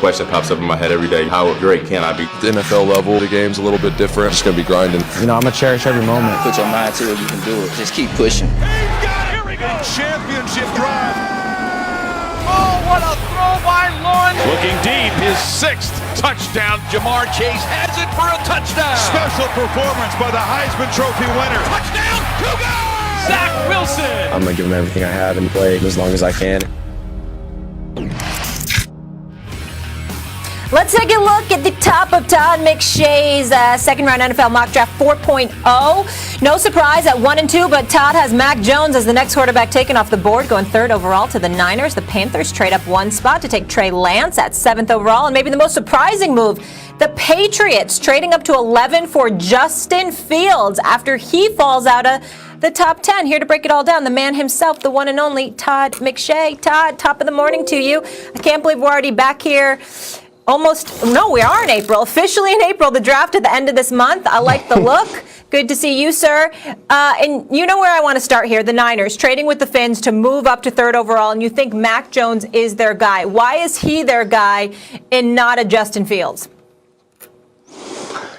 question pops up in my head every day. How great can I be? The NFL level, the game's a little bit different. Just going to be grinding. I'm going to cherish every moment. Put your mind to it, you can do it. Just keep pushing. Here we go. Championship drive. Oh, what a throw by Lawrence. Looking deep, his 6th touchdown. Jamar Chase has it for a touchdown. Special performance by the Heisman Trophy winner. Touchdown, Cougar! Zach Wilson. I'm going to give him everything I have and play as long as I can. Let's take a look at the top of Todd McShay's second-round NFL mock draft 4.0. No surprise at 1 and 2, but Todd has Mac Jones as the next quarterback taken off the board, going 3rd overall to the Niners. The Panthers trade up 1 spot to take Trey Lance at 7th overall. And maybe the most surprising move, the Patriots trading up to 11 for Justin Fields after he falls out of the top 10. Here to break it all down, the man himself, the one and only Todd McShay. Todd, top of the morning to you. I can't believe we're already back here. We are in April. Officially in April. The draft at the end of this month. I like the look. Good to see you, sir. And you know where I want to start here. The Niners trading with the Finns to move up to 3rd overall, and you think Mac Jones is their guy. Why is he their guy and not a Justin Fields?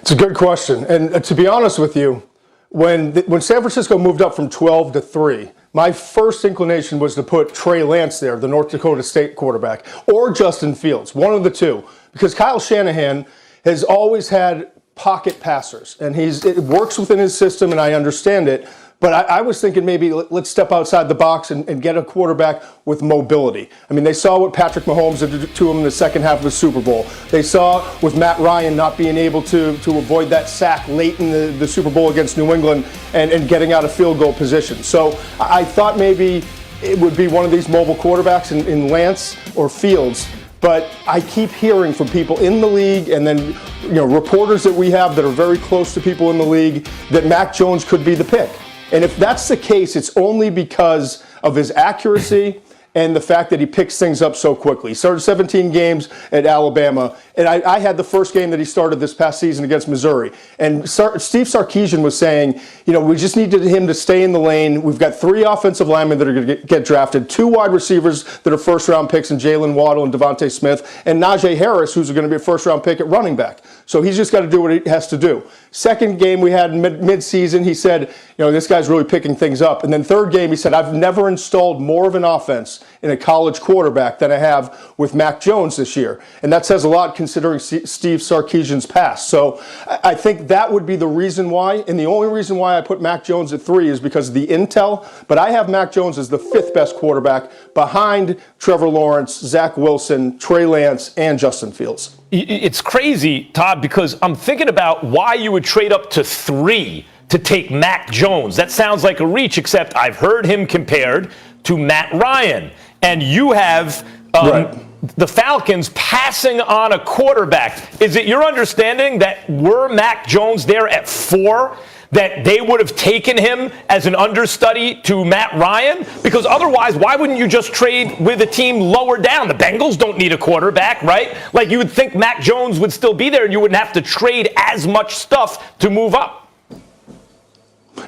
It's a good question. And to be honest with you, when San Francisco moved up from 12 to 3, my first inclination was to put Trey Lance there, the North Dakota State quarterback, or Justin Fields, one of the two, because Kyle Shanahan has always had pocket passers, and it works within his system, and I understand it. But I was thinking maybe let's step outside the box and get a quarterback with mobility. I mean, they saw what Patrick Mahomes did to him in the second half of the Super Bowl. They saw with Matt Ryan not being able to avoid that sack late in the Super Bowl against New England and getting out of field goal position. So I thought maybe it would be one of these mobile quarterbacks in Lance or Fields. But I keep hearing from people in the league and then reporters that we have that are very close to people in the league that Mac Jones could be the pick. And if that's the case, it's only because of his accuracy and the fact that he picks things up so quickly. He started 17 games at Alabama, and I had the first game that he started this past season against Missouri. And Steve Sarkisian was saying, we just needed him to stay in the lane. We've got 3 offensive linemen that are going to get drafted, 2 wide receivers that are first-round picks in Jalen Waddle and Devontae Smith, and Najee Harris, who's going to be a first-round pick at running back. So he's just got to do what he has to do. Second game we had mid-season, he said, this guy's really picking things up. And then third game, he said, I've never installed more of an offense in a college quarterback than I have with Mac Jones this year. And that says a lot considering Steve Sarkisian's past. So I think that would be the reason why. And the only reason why I put Mac Jones at 3 is because of the intel. But I have Mac Jones as the 5th best quarterback behind Trevor Lawrence, Zach Wilson, Trey Lance, and Justin Fields. It's crazy, Todd, because I'm thinking about why you would trade up to 3 to take Mac Jones. That sounds like a reach, except I've heard him compared to Matt Ryan. And you have the Falcons passing on a quarterback. Is it your understanding that were Mac Jones there at 4, that they would have taken him as an understudy to Matt Ryan? Because otherwise, why wouldn't you just trade with a team lower down? The Bengals don't need a quarterback, right? Like, you would think Mac Jones would still be there and you wouldn't have to trade as much stuff to move up.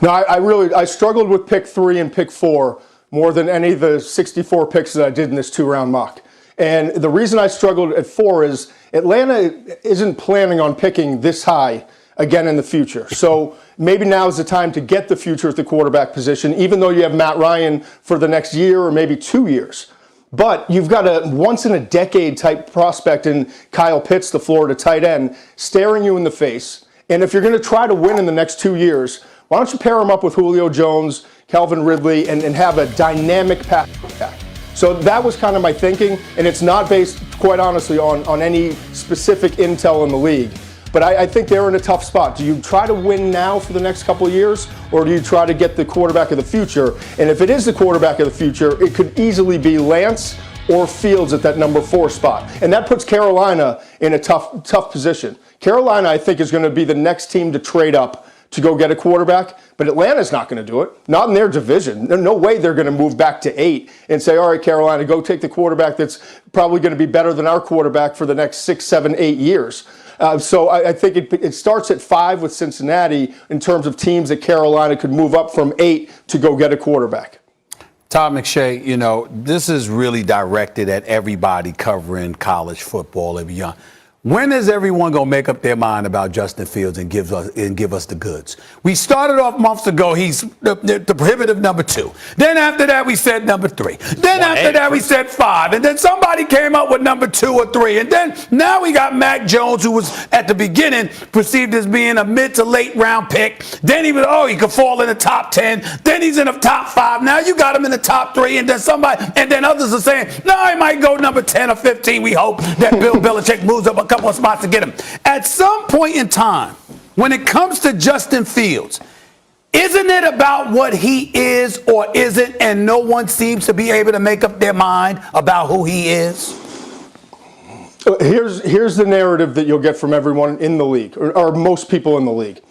No, I struggled with pick 3 and pick 4 more than any of the 64 picks that I did in this 2-round mock. And the reason I struggled at 4 is Atlanta isn't planning on picking this high again in the future. So maybe now is the time to get the future at the quarterback position, even though you have Matt Ryan for the next year or maybe 2 years. But you've got a once-in-a-decade type prospect in Kyle Pitts, the Florida tight end, staring you in the face. And if you're going to try to win in the next 2 years, why don't you pair him up with Julio Jones, Calvin Ridley, and have a dynamic pass attack? So that was kind of my thinking, and it's not based, quite honestly, on any specific intel in the league. But I think they're in a tough spot. Do you try to win now for the next couple of years, or do you try to get the quarterback of the future? And if it is the quarterback of the future, it could easily be Lance or Fields at that number 4 spot. And that puts Carolina in a tough position. Carolina, I think, is going to be the next team to trade up to go get a quarterback, but Atlanta's not going to do it. Not in their division. There's no way they're going to move back to 8 and say, all right, Carolina, go take the quarterback that's probably going to be better than our quarterback for the next 6, 7, 8 years. So I think it starts at 5 with Cincinnati in terms of teams that Carolina could move up from 8 to go get a quarterback. Todd McShay, you know, this is really directed at everybody covering college football and beyond. When is everyone going to make up their mind about Justin Fields and give us the goods? We started off months ago, he's the prohibitive number 2. Then after that, we said number 3. Then after that, we said 5. And then somebody came up with number 2 or 3. And then now we got Mac Jones, who was at the beginning perceived as being a mid to late round pick. Then he could fall in the top 10. Then he's in the top 5. Now you got him in the top 3. And then others are saying, no, he might go number 10 or 15. We hope that Bill Belichick moves up a couple of spots to get him. At some point in time, when it comes to Justin Fields, isn't it about what he is or isn't, and no one seems to be able to make up their mind about who he is? Here's the narrative that you'll get from everyone in the league, or most people in the league.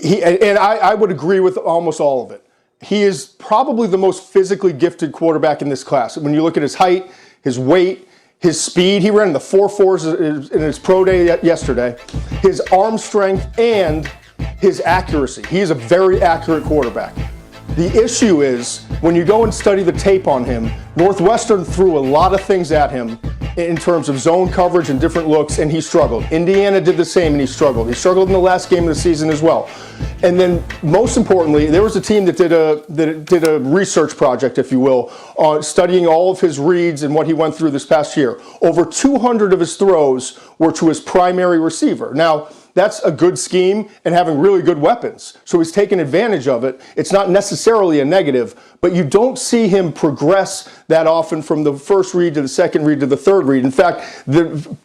I would agree with almost all of it. He is probably the most physically gifted quarterback in this class. When you look at his height, his weight, his speed, he ran in the 4.4s in his pro day yesterday, his arm strength, and his accuracy. He is a very accurate quarterback. The issue is, when you go and study the tape on him, Northwestern threw a lot of things at him in terms of zone coverage and different looks, and he struggled. Indiana did the same, and he struggled. He struggled in the last game of the season as well. And then, most importantly, there was a team that did a research project, if you will, on studying all of his reads and what he went through this past year. Over 200 of his throws were to his primary receiver. Now, that's a good scheme and having really good weapons. So he's taken advantage of it. It's not necessarily a negative, but you don't see him progress that often from the first read to the second read to the third read. In fact,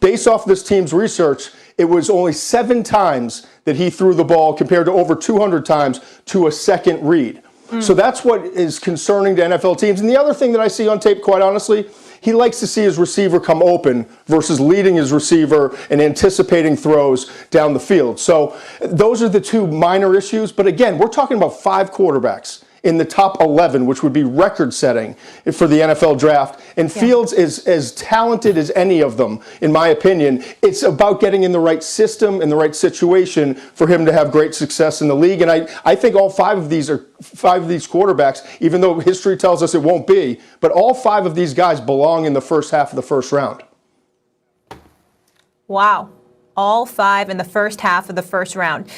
based off this team's research, it was only 7 times that he threw the ball compared to over 200 times to a second read. So that's what is concerning to NFL teams. And the other thing that I see on tape, quite honestly, he likes to see his receiver come open versus leading his receiver and anticipating throws down the field. So those are the 2 minor issues. But again, we're talking about 5 quarterbacks in the top 11, which would be record-setting for the NFL draft. And Fields is as talented as any of them, in my opinion. It's about getting in the right system and the right situation for him to have great success in the league. And I think all 5 of these quarterbacks, even though history tells us it won't be, but all 5 of these guys belong in the first half of the first round. Wow. All 5 in the first half of the first round.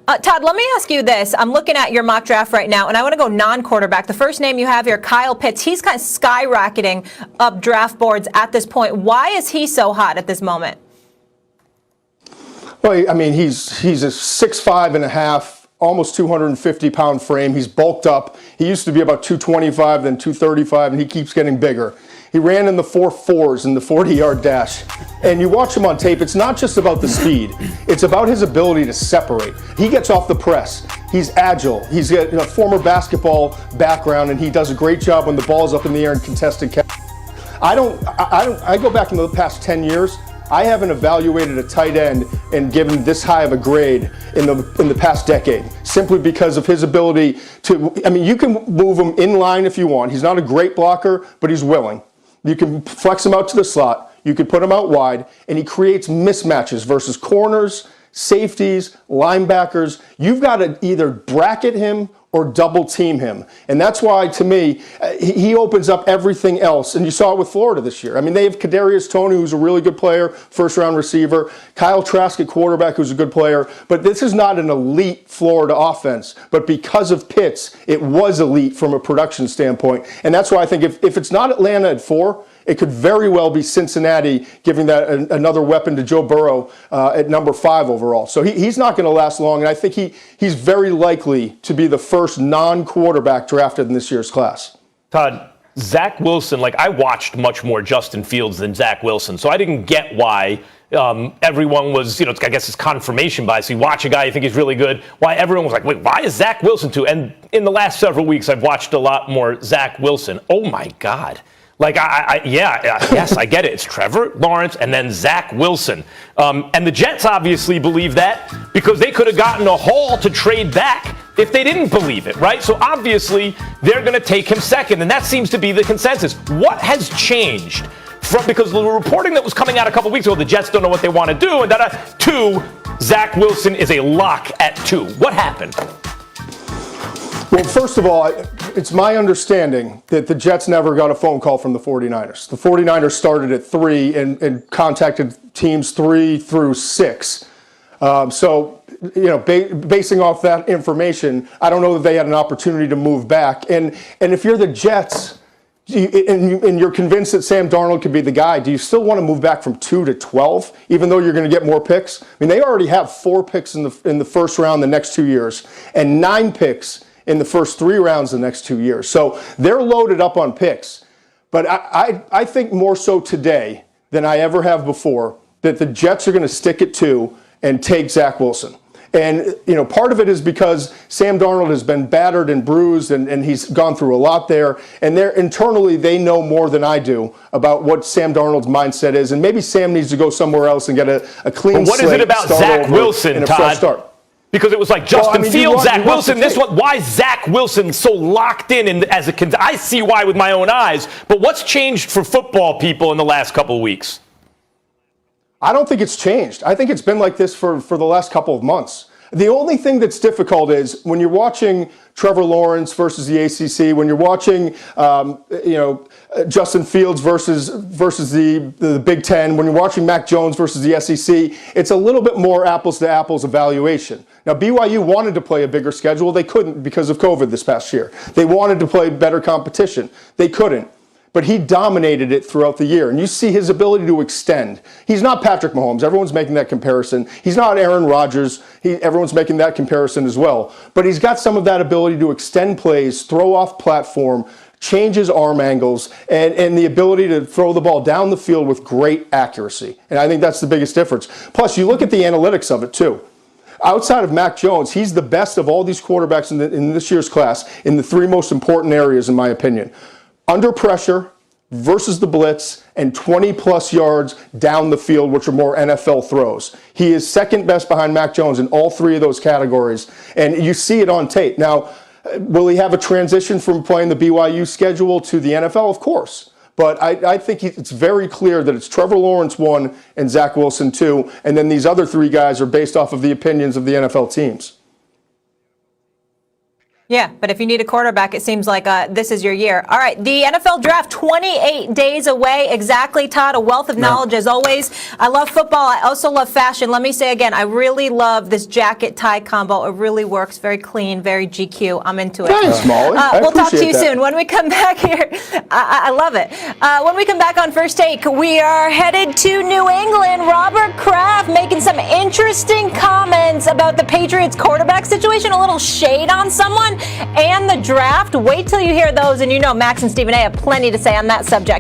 Todd, let me ask you this. I'm looking at your mock draft right now, and I want to go non-quarterback. The first name you have here, Kyle Pitts, he's kind of skyrocketing up draft boards at this point. Why is he so hot at this moment? Well, I mean, he's a 6'5 and a half, almost 250-pound frame. He's bulked up. He used to be about 225, then 235, and he keeps getting bigger. He ran in the 4.4s in the 40-yard dash. And you watch him on tape, it's not just about the speed. It's about his ability to separate. He gets off the press. He's agile. He's got a former basketball background, and he does a great job when the ball's up in the air and contested catch. I go back in the past 10 years. I haven't evaluated a tight end and given this high of a grade in the past decade, simply because of his ability to, I mean, you can move him in line if you want. He's not a great blocker, but he's willing. You can flex him out to the slot. You can put him out wide, and he creates mismatches versus corners, safeties, linebackers. You've got to either bracket him or double team him. And that's why, to me, he opens up everything else. And you saw it with Florida this year. I mean, they have Kadarius Toney, who's a really good player, first-round receiver. Kyle Trask at quarterback, who's a good player. But this is not an elite Florida offense. But because of Pitts, it was elite from a production standpoint. And that's why I think if it's not Atlanta at 4, it could very well be Cincinnati giving that another weapon to Joe Burrow at number 5 overall. So he's not going to last long, and I think he's very likely to be the first non-quarterback drafted in this year's class. Todd, Zach Wilson, I watched much more Justin Fields than Zach Wilson, so I didn't get why everyone was, I guess it's confirmation bias. You watch a guy, you think he's really good. Why everyone was like, wait, why is Zach Wilson too? And in the last several weeks, I've watched a lot more Zach Wilson. Oh, my God. Yes, I get it. It's Trevor Lawrence and then Zach Wilson. And the Jets obviously believe that because they could have gotten a haul to trade back if they didn't believe it, right? So obviously they're going to take him second, and that seems to be the consensus. What has changed because the reporting that was coming out a couple weeks ago, the Jets don't know what they want to do, and to Zach Wilson is a lock at 2. What happened? Well, first of all, it's my understanding that the Jets never got a phone call from the 49ers. The 49ers started at 3 and contacted teams 3 through 6. So, basing off that information, I don't know that they had an opportunity to move back. And if you're the Jets, and you're convinced that Sam Darnold could be the guy, do you still want to move back from 2 to 12, even though you're going to get more picks? I mean, they already have 4 picks in the first round the next 2 years, and 9 picks in the first 3 rounds the next 2 years. So they're loaded up on picks. But I think more so today than I ever have before that the Jets are going to stick at 2 and take Zach Wilson. And, part of it is because Sam Darnold has been battered and bruised, and he's gone through a lot there. And internally, they know more than I do about what Sam Darnold's mindset is. And maybe Sam needs to go somewhere else and get a clean slate. What is it about Zach Wilson, Todd? Because it was like Justin Fields, Zach Wilson. This one, why is Zach Wilson so locked in as a? I see why with my own eyes. But what's changed for football people in the last couple of weeks? I don't think it's changed. I think it's been like this for the last couple of months. The only thing that's difficult is when you're watching Trevor Lawrence versus the ACC, when you're watching, Justin Fields versus the Big Ten, when you're watching Mac Jones versus the SEC, it's a little bit more apples to apples evaluation. Now, BYU wanted to play a bigger schedule. They couldn't because of COVID this past year. They wanted to play better competition. They couldn't. But he dominated it throughout the year. And you see his ability to extend. He's not Patrick Mahomes. Everyone's making that comparison. He's not Aaron Rodgers. Everyone's making that comparison as well. But he's got some of that ability to extend plays, throw off platform, change his arm angles, and the ability to throw the ball down the field with great accuracy. And I think that's the biggest difference. Plus, you look at the analytics of it, too. Outside of Mac Jones, he's the best of all these quarterbacks in this year's class in the 3 most important areas, in my opinion. Under pressure versus the blitz, and 20-plus yards down the field, which are more NFL throws. He is second best behind Mac Jones in all 3 of those categories, and you see it on tape. Now, will he have a transition from playing the BYU schedule to the NFL? Of course. But I think it's very clear that it's Trevor Lawrence 1 and Zach Wilson 2, and then these other 3 guys are based off of the opinions of the NFL teams. Yeah, but if you need a quarterback, it seems like this is your year. All right, the NFL draft, 28 days away exactly, Todd. A wealth of knowledge as always. I love football. I also love fashion. Let me say again, I really love this jacket-tie combo. It really works. Very clean, very GQ. I'm into it. Thanks, Molly. We'll talk to you soon. When we come back here, I love it. When we come back on First Take, we are headed to New England. Robert Kraft making some interesting comments about the Patriots quarterback situation, a little shade on someone, and the draft. Wait till you hear those, and Max and Stephen A have plenty to say on that subject.